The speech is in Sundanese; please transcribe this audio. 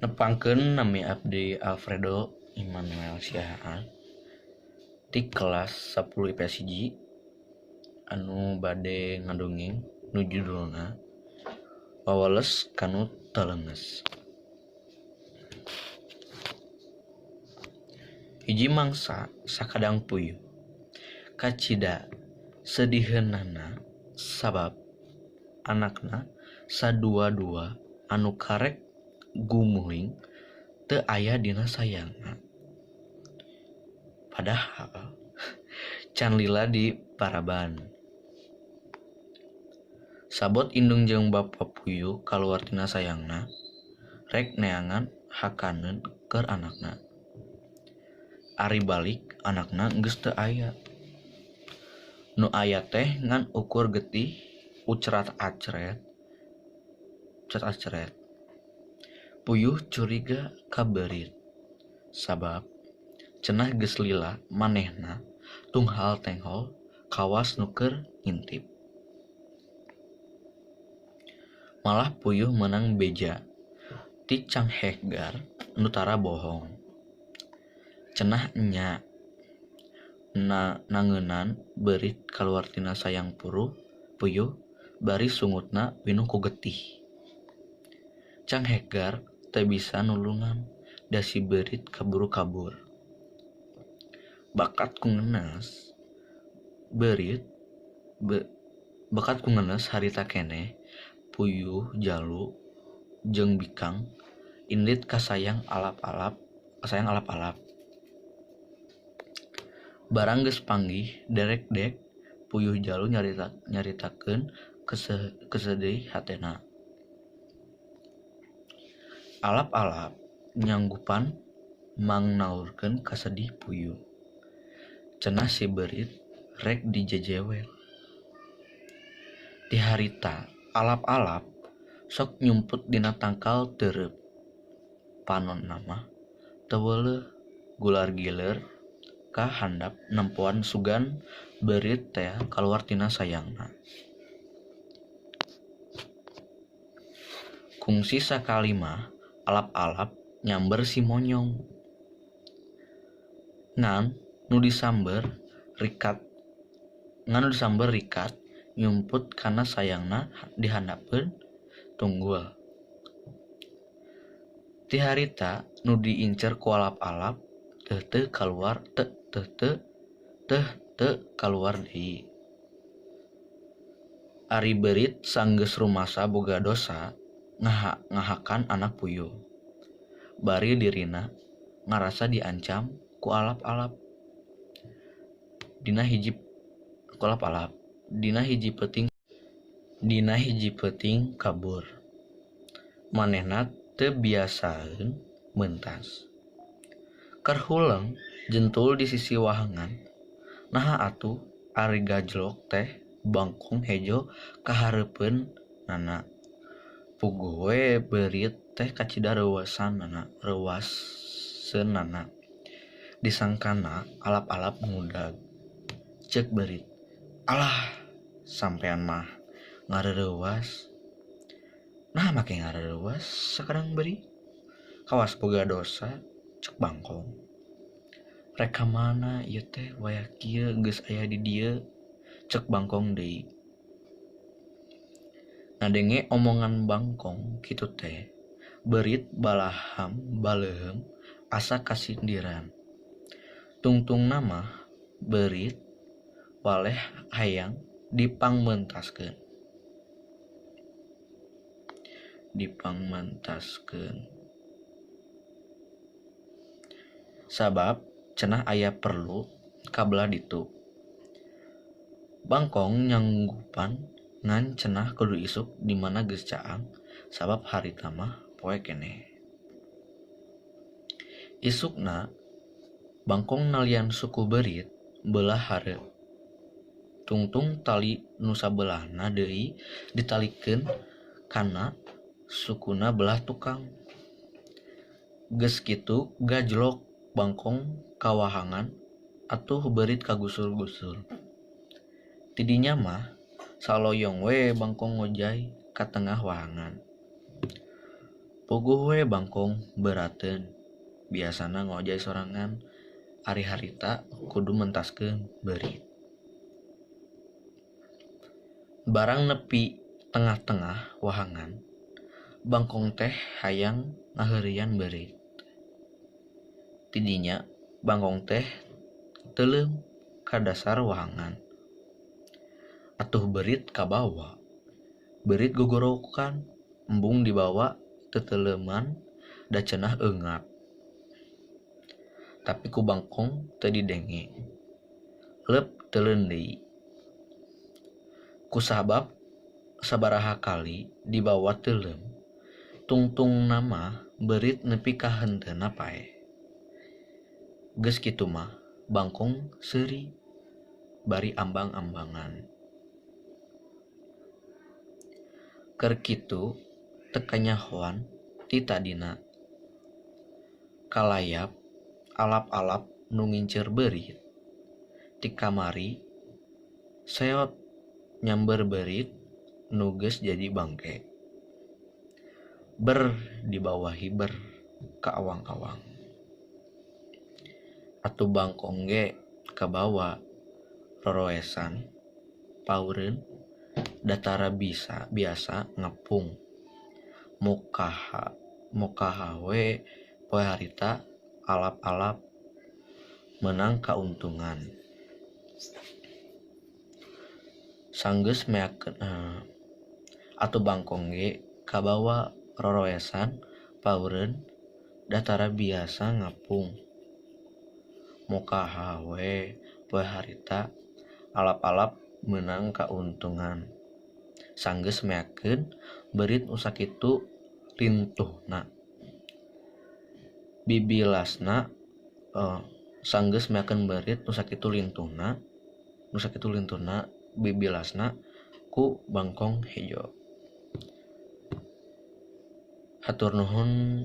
Nepangkeun nami abdi Alfredo Immanuel Siahaan di kelas 10 IPS 1 anu bade ngadongeng nu judulna Waweles Kanu Taleungeus. Hiji mangsa sakadang puyuh kacida sediheunana sabab anakna sadua-dua anu karek gumuling teu aya dina sayangna. Padahal can lila di paraban. Sabot indung jeung bapa puyuh kaluar tina sayangna rek neangan hakaneun keur anakna. Ari balik anakna geus teu aya. Nu aya teh ngan ukur getih ucrat-acret. Puyuh curiga ka beurit sabab cenah geus lila manehna tunghal tenghol kawas nu keur ngintip. Malah puyuh meunang beja ti Canghegar nu tara bohong. Cenah nya nangeunnan beurit kaluar tina sayang puyuh bari sungutna winuh ku getih. Canghegar teu bisa nulungan da si beurit kaburu kabur. Bakat ku ngenes harita keneh puyuh jalu jeung bikang indit kasayang alap-alap. Barang geus panggih derek-dek puyuh jalu nyaritakeun kesedih hatena. Alap-alap nyanggupan mangnaurkeun kasedih puyuh. Cenah si beurit rek dijejewel. Ti harita alap-alap sok nyumput dina tangkal teureub. Panonna mah teu weuleuh gular-giler ka handap nempoan sugan beurit teh kaluar tina sayangna. Kungsi sakali mah alap-alap nyamber si monyong. Ngan nu disamber rikat nyumput kana sayangna dihandapkeun tunggul. Ti harita nu diincer ku alap-alap teu kaluar deui. Ari beurit sanggeus rumasa boga dosa ngahakan anak puyuh. Bari dirina ngarasa diancam ku alap-alap. Dina hiji peuting kabur. Manehna teu biasaeun meuntas. Keur huleng jentul di sisi wahangan. Naha atuh ari gajlok teh bangkong hejo kahareupeunana. Puguh we beurit teh kacida reuaseunana. Disangkana alap-alap ngudag. Ceuk beurit, "Alah, sampean mah ngarereuwas." "Nah make ngarereuwas sakadang beurit? Kawas boga dosa," ceuk bangkong. "Rek ka mana ieu teh wayah kieu geus aya di dieu," ceuk bangkong deui. Ngadenge omongan bangkong kitu teh, beurit baleuheum asa kasindiran. Tungtungna mah beurit waleh hayang dipangmentaskeun. Sabab cenah aya perlu kabelah ditu. Bangkong nyanggupan ngan cenah kudu isuk di mana geus caang sabab harita mah poe keneh. Isukna bangkong nalian suku beurit beulah hareup. Tungtung tali nu sabelahna deui ditalikeun kana sukuna belah tukang. Geus kitu gajlok bangkong ka wahangan atuh beurit kagusur-gusur. Tidinya mah saloyong we bangkong ngojay ka tengah wahangan. Puguh we bangkong beraten, biasana ngojay sorangan, ari harita kudu mentaskeun beurit. Barang nepi tengah-tengah wahangan, bangkong teh hayang ngaheurian beurit. Tidinya bangkong teh teuleum ka dasar wahangan. Atuh beurit kabawa, beurit gogorokan, embung dibawa teteleuman da cenah eungap. Tapi ku bangkong teu didenge, leup teuleun deui. Kusabab sabaraha kali dibawa teuleum, tungtungna mah beurit nepi ka henteuna paeh. Geus kitu mah bangkong seuri bari ambang-ambangan. Keur kitu teu kanyahoan ti tadina. Kalayap alap-alap nu ngincer beurit ti kamari seot nyamber beurit nu geus jadi bangke. Ber dibawahi ber ka awang-awang. Atuh bangkong ge kabawa roroesan paureun datara biasa ngepung. Mokaha we poe harita alap-alap menang kauntungan. Sanggeus meakeun atuh bangkong ge kabawa roroesan paureun datara biasa ngapung. Mokaha we poe harita alap-alap menang kauntungan. Sanggeus meakeun beurit nu sakitu lintuhna. Bibilasna sanggeus meakeun beurit nu sakitu lintuhna bibilasna ku bangkong hejo. Hatur nuhun.